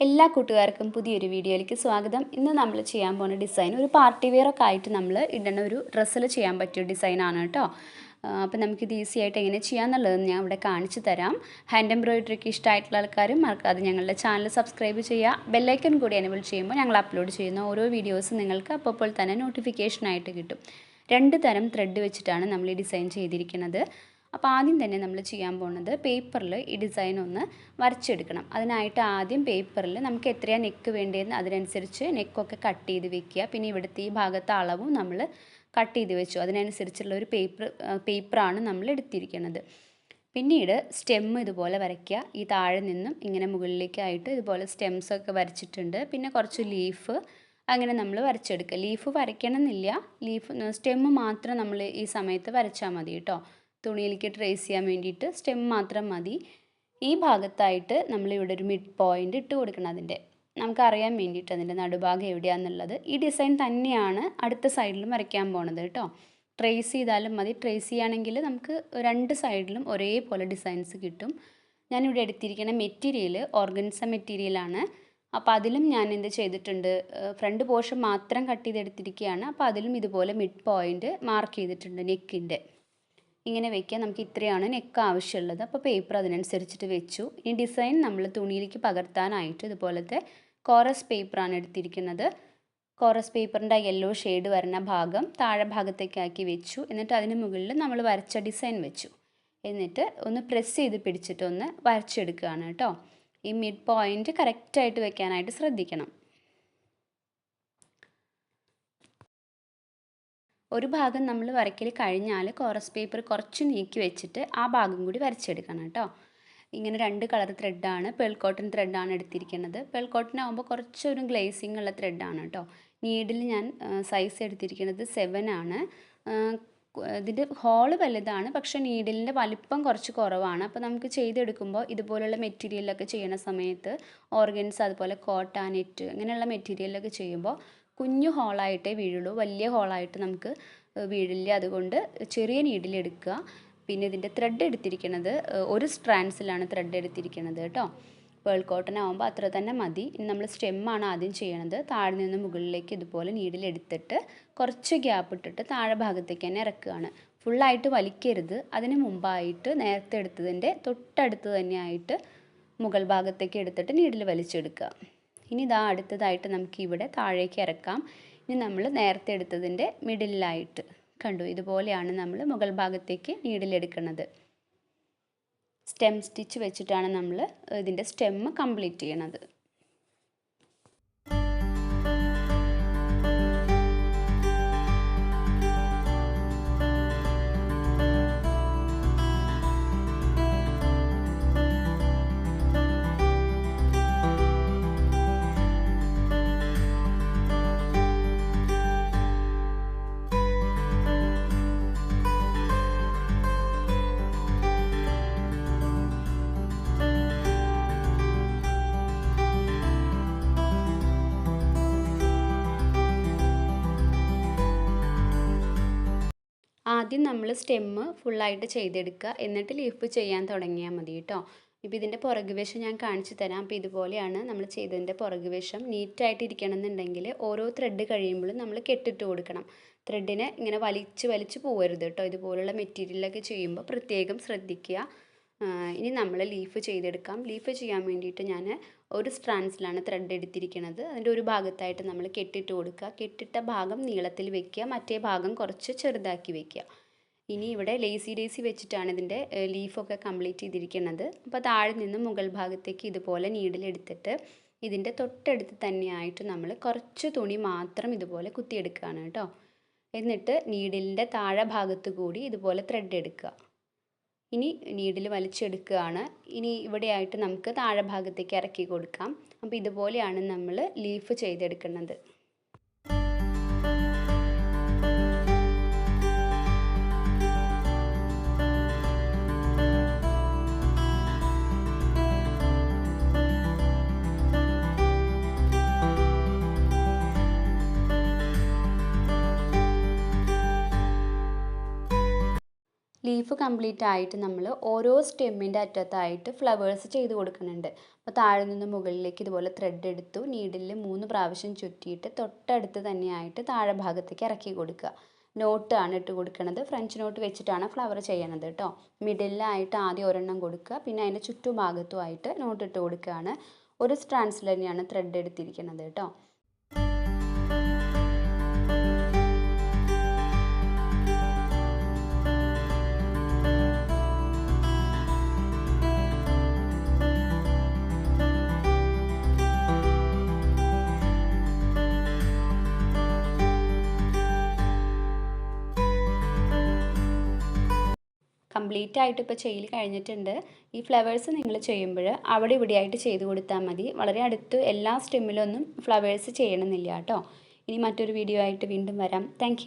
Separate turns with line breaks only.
എല്ലാ കൂട്ടുകാർക്കും പുതിയൊരു വീഡിയോയിലേക്ക് സ്വാഗതം. ഇന്ന് നമ്മൾ ചെയ്യാൻ പോകുന്ന ഡിസൈൻ ഒരു പാർട്ടി വെയർ ഒക്കെ ആയിട്ട് നമ്മൾ ഇടുന്ന ഒരു ഡ്രസ്സിൽ ചെയ്യാൻ പറ്റിയ ഡിസൈനാണ് കേട്ടോ. അപ്പോൾ നമുക്കിത് ഈസി ആയിട്ട് എങ്ങനെ ചെയ്യാമെന്നുള്ളത് ഞാൻ ഇവിടെ കാണിച്ചു തരാം. ഹാൻഡ് എംബ്രോയിഡറിക്ക് ഇഷ്ടമായിട്ടുള്ള ആൾക്കാരും മറക്കാതെ ഞങ്ങളുടെ ചാനൽ സബ്സ്ക്രൈബ് ചെയ്യുക. ബെല്ലൈക്കൺ കൂടി എനേബിൾ ചെയ്യുമ്പോൾ ഞങ്ങൾ അപ്ലോഡ് ചെയ്യുന്ന ഓരോ വീഡിയോസും നിങ്ങൾക്ക് അപ്പോൾ തന്നെ നോട്ടിഫിക്കേഷനായിട്ട് കിട്ടും. 2 തരം ത്രെഡ് വെച്ചിട്ടാണ് നമ്മൾ ഈ ഡിസൈൻ ചെയ്തിരിക്കുന്നത്. അപ്പോൾ ആദ്യം തന്നെ നമ്മൾ ചെയ്യാൻ പോകുന്നത് പേപ്പറിൽ ഈ ഡിസൈൻ ഒന്ന് വരച്ചെടുക്കണം. അതിനായിട്ട് ആദ്യം പേപ്പറിൽ നമുക്ക് എത്രയാണ് നെക്ക് വേണ്ടതെന്ന് അതിനനുസരിച്ച് നെക്കൊക്കെ കട്ട് ചെയ്ത് വെക്കുക. പിന്നെ ഇവിടുത്തെ ഈ ഭാഗത്തെ അളവും നമ്മൾ കട്ട് ചെയ്ത് വെച്ചു. അതിനനുസരിച്ചുള്ള ഒരു പേപ്പറാണ് നമ്മൾ എടുത്തിരിക്കുന്നത്. പിന്നീട് സ്റ്റെം ഇതുപോലെ വരയ്ക്കുക. ഈ താഴെ നിന്നും ഇങ്ങനെ മുകളിലേക്കായിട്ട് ഇതുപോലെ സ്റ്റെംസൊക്കെ വരച്ചിട്ടുണ്ട്. പിന്നെ കുറച്ച് ലീഫ് അങ്ങനെ നമ്മൾ വരച്ചെടുക്കുക. ലീഫ് വരയ്ക്കണമെന്നില്ല, സ്റ്റെം മാത്രം നമ്മൾ ഈ സമയത്ത് വരച്ചാൽ മതി കേട്ടോ. തുണിയിലേക്ക് ട്രേസ് ചെയ്യാൻ വേണ്ടിയിട്ട് സ്റ്റെം മാത്രം മതി. ഈ ഭാഗത്തായിട്ട് നമ്മളിവിടെ ഒരു മിഡ് പോയിൻ്റ് ഇട്ട് കൊടുക്കണം. നമുക്കറിയാൻ വേണ്ടിയിട്ട് അതിൻ്റെ നടുഭാഗം എവിടെയാണെന്നുള്ളത്. ഈ ഡിസൈൻ തന്നെയാണ് അടുത്ത സൈഡിലും വരയ്ക്കാൻ പോണത് കേട്ടോ. ട്രേസ് ചെയ്താലും മതി. ട്രേസ് ചെയ്യുകയാണെങ്കിൽ നമുക്ക് 2 സൈഡിലും ഒരേപോലെ ഡിസൈൻസ് കിട്ടും. ഞാനിവിടെ എടുത്തിരിക്കുന്ന മെറ്റീരിയൽ ഓർഗൻസ മെറ്റീരിയലാണ്. അപ്പോൾ അതിലും ഞാൻ എന്ത് ചെയ്തിട്ടുണ്ട്, ഫ്രണ്ട് പോർഷൻ മാത്രം കട്ട് ചെയ്തെടുത്തിരിക്കുകയാണ്. അപ്പോൾ അതിലും ഇതുപോലെ മിഡ് പോയിൻ്റ് മാർക്ക് ചെയ്തിട്ടുണ്ട് നെക്കിൻ്റെ. ഇങ്ങനെ വെക്കുക. നമുക്ക് ഇത്രയാണ് നെക്ക് ആവശ്യമുള്ളത്. അപ്പോൾ പേപ്പർ അതിനനുസരിച്ചിട്ട് വെച്ചു. ഈ ഡിസൈൻ നമ്മൾ തുണിയിലേക്ക് പകർത്താനായിട്ട് ഇതുപോലത്തെ കോറസ് പേപ്പറാണ് എടുത്തിരിക്കുന്നത്. കോറസ് പേപ്പറിൻ്റെ യെല്ലോ ഷെയ്ഡ് വരുന്ന ഭാഗം താഴെ ഭാഗത്തേക്കാക്കി വെച്ചു. എന്നിട്ട് അതിന് മുകളിൽ നമ്മൾ വരച്ച ഡിസൈൻ വെച്ചു. എന്നിട്ട് ഒന്ന് പ്രസ് ചെയ്ത് പിടിച്ചിട്ട് ഒന്ന് വരച്ചെടുക്കുകയാണ് കേട്ടോ. ഈ മിഡ് പോയിൻ്റ് കറക്റ്റായിട്ട് വെക്കാനായിട്ട് ശ്രദ്ധിക്കണം. ഒരു ഭാഗം നമ്മൾ വരയ്ക്കൽ കഴിഞ്ഞാൽ കോറസ് പേപ്പർ കുറച്ച് നീക്കി വെച്ചിട്ട് ആ ഭാഗം കൂടി വരച്ചെടുക്കണം കേട്ടോ. ഇങ്ങനെ 2 കളർ ത്രെഡാണ്, പേൾ കോട്ടൺ ത്രെഡാണ് എടുത്തിരിക്കുന്നത്. പേൾ കോട്ടൺ ആകുമ്പോൾ കുറച്ചൊരു ഗ്ലേസിങ് ഉള്ള ത്രെഡാണ് കേട്ടോ. നീഡിൽ ഞാൻ സൈസ് എടുത്തിരിക്കുന്നത് 7 ആണ്. ഇതിൻ്റെ ഹോള് വലുതാണ്, പക്ഷേ നീഡിലിൻ്റെ വലിപ്പം കുറച്ച് കുറവാണ്. അപ്പോൾ നമുക്ക് ചെയ്തെടുക്കുമ്പോൾ ഇതുപോലുള്ള മെറ്റീരിയലൊക്കെ ചെയ്യുന്ന സമയത്ത് ഓർഗൻസ് അതുപോലെ കോട്ട നെറ്റ് ഇങ്ങനെയുള്ള മെറ്റീരിയലൊക്കെ ചെയ്യുമ്പോൾ കുഞ്ഞു ഹോളായിട്ടേ വീഴുള്ളൂ, വലിയ ഹോളായിട്ട് നമുക്ക് വീഴില്ല. അതുകൊണ്ട് ചെറിയ നീഡിൽ എടുക്കുക. പിന്നെ ഇതിൻ്റെ ത്രെഡ് എടുത്തിരിക്കുന്നത് ഒരു സ്ട്രാൻഡ്സിലാണ് ത്രെഡ് എടുത്തിരിക്കുന്നത് കേട്ടോ. പേൾ കോട്ടൺ ആകുമ്പോൾ അത്ര തന്നെ മതി. ഇനി നമ്മൾ സ്റ്റെമ്മാണ് ആദ്യം ചെയ്യണത്. താഴെ നിന്ന് മുകളിലേക്ക് ഇതുപോലെ നീഡിൽ എടുത്തിട്ട് കുറച്ച് ഗ്യാപ്പ് ഇട്ടിട്ട് താഴെ ഭാഗത്തേക്ക് തന്നെ ഇറക്കുകയാണ്. ഫുള്ളായിട്ട് വലിക്കരുത്. അതിന് മുമ്പായിട്ട് നേരത്തെ എടുത്തതിൻ്റെ തൊട്ടടുത്ത് തന്നെയായിട്ട് മുകൾ ഭാഗത്തേക്ക് എടുത്തിട്ട് നീഡിൽ വലിച്ചെടുക്കുക. ഇനി ഇതാ അടുത്തതായിട്ട് നമുക്ക് ഇവിടെ താഴേക്ക് ഇറക്കാം. ഇനി നമ്മൾ നേരത്തെ എടുത്തതിൻ്റെ മിഡിലായിട്ട് കണ്ടു, ഇതുപോലെയാണ് നമ്മൾ മുകൾ ഭാഗത്തേക്ക് നീഡിലെടുക്കുന്നത്. സ്റ്റെം സ്റ്റിച്ച് വെച്ചിട്ടാണ് നമ്മൾ ഇതിൻ്റെ സ്റ്റെം കംപ്ലീറ്റ് ചെയ്യണത്. ആദ്യം നമ്മൾ സ്റ്റെമ്മ് ഫുള്ളായിട്ട് ചെയ്തെടുക്കുക, എന്നിട്ട് ലീഫ് ചെയ്യാൻ തുടങ്ങിയാൽ മതി കേട്ടോ. ഇപ്പോൾ ഇതിൻ്റെ പുറകുവശം ഞാൻ കാണിച്ചു തരാം. അപ്പോൾ ഇതുപോലെയാണ് നമ്മൾ ചെയ്തതിൻ്റെ പുറകുവശം. നീറ്റായിട്ട് ഇരിക്കണം എന്നുണ്ടെങ്കിൽ ഓരോ ത്രെഡ് കഴിയുമ്പോഴും നമ്മൾ കെട്ടിട്ട് കൊടുക്കണം. ത്രെഡിനെ ഇങ്ങനെ വലിച്ച് പോകരുത് കേട്ടോ. ഇതുപോലുള്ള മെറ്റീരിയലൊക്കെ ചെയ്യുമ്പോൾ പ്രത്യേകം ശ്രദ്ധിക്കുക. ഇനി നമ്മൾ ലീഫ് ചെയ്തെടുക്കാം. ലീഫ് ചെയ്യാൻ വേണ്ടിയിട്ട് ഞാൻ ഒരു സ്ട്രാൻഡ്സിലാണ് ത്രെഡ് എടുത്തിരിക്കുന്നത്. അതിൻ്റെ ഒരു ഭാഗത്തായിട്ട് നമ്മൾ കെട്ടിട്ട് കൊടുക്കുക. കെട്ടിട്ട ഭാഗം നീളത്തിൽ വെക്കുക, മറ്റേ ഭാഗം കുറച്ച് ചെറുതാക്കി വെക്കുക. ഇനി ഇവിടെ ലേസി വെച്ചിട്ടാണ് ഇതിൻ്റെ ലീഫൊക്കെ കംപ്ലീറ്റ് ചെയ്തിരിക്കുന്നത്. അപ്പോൾ താഴെ നിന്ന് മുകൾ ഭാഗത്തേക്ക് ഇതുപോലെ നീഡിലെടുത്തിട്ട് ഇതിൻ്റെ തൊട്ടടുത്ത് തന്നെയായിട്ട് നമ്മൾ കുറച്ച് തുണി മാത്രം ഇതുപോലെ കുത്തിയെടുക്കുകയാണ് കേട്ടോ. എന്നിട്ട് നീഡിലിൻ്റെ താഴെ ഭാഗത്ത് കൂടി ഇതുപോലെ ത്രെഡ് എടുക്കുക. ഇനി നീഡിൽ വലിച്ചെടുക്കുകയാണ്. ഇനി ഇവിടെയായിട്ട് നമുക്ക് താഴെ ഭാഗത്തേക്ക് ഇറക്കി കൊടുക്കാം. അപ്പോൾ ഇതുപോലെയാണ് നമ്മൾ ലീഫ് ചെയ്തെടുക്കുന്നത്. ലീഫ് കംപ്ലീറ്റ് ആയിട്ട് നമ്മൾ ഓരോ സ്റ്റെമ്മിൻ്റെ അറ്റത്തായിട്ട് ഫ്ലവേഴ്സ് ചെയ്ത് കൊടുക്കുന്നുണ്ട്. അപ്പോൾ താഴെ നിന്ന് മുകളിലേക്ക് ഇതുപോലെ ത്രെഡ് എടുത്തു നീഡിലിൽ 3 പ്രാവശ്യം ചുറ്റിയിട്ട് തൊട്ടടുത്ത് തന്നെയായിട്ട് താഴെ ഭാഗത്തേക്ക് ഇറക്കി കൊടുക്കുക. നോട്ടാണ് ഇട്ട് കൊടുക്കുന്നത്. ഫ്രഞ്ച് നോട്ട് വെച്ചിട്ടാണ് ഫ്ലവർ ചെയ്യണത് കേട്ടോ. മിഡിലായിട്ട് ആദ്യം ഒരെണ്ണം കൊടുക്കുക, പിന്നെ അതിൻ്റെ ചുറ്റുഭാഗത്തുമായിട്ട് നോട്ട് ഇട്ട് കൊടുക്കുകയാണ്. ഒരു സ്ട്രാൻഡ്സിൽ തന്നെയാണ് ത്രെഡ് എടുത്തിരിക്കുന്നത് കേട്ടോ. കംപ്ലീറ്റ് ആയിട്ട് ഇപ്പോൾ ചെയ്യൽ കഴിഞ്ഞിട്ടുണ്ട്. ഈ ഫ്ലവേഴ്സ് നിങ്ങൾ ചെയ്യുമ്പോൾ അവിടെ ഇവിടെയായിട്ട് ചെയ്ത് കൊടുത്താൽ മതി. വളരെ അടുത്ത് എല്ലാ സ്റ്റെമ്മിലൊന്നും ഫ്ലവേഴ്സ് ചെയ്യണമെന്നില്ല കേട്ടോ. ഇനി മറ്റൊരു വീഡിയോ ആയിട്ട് വീണ്ടും വരാം. താങ്ക്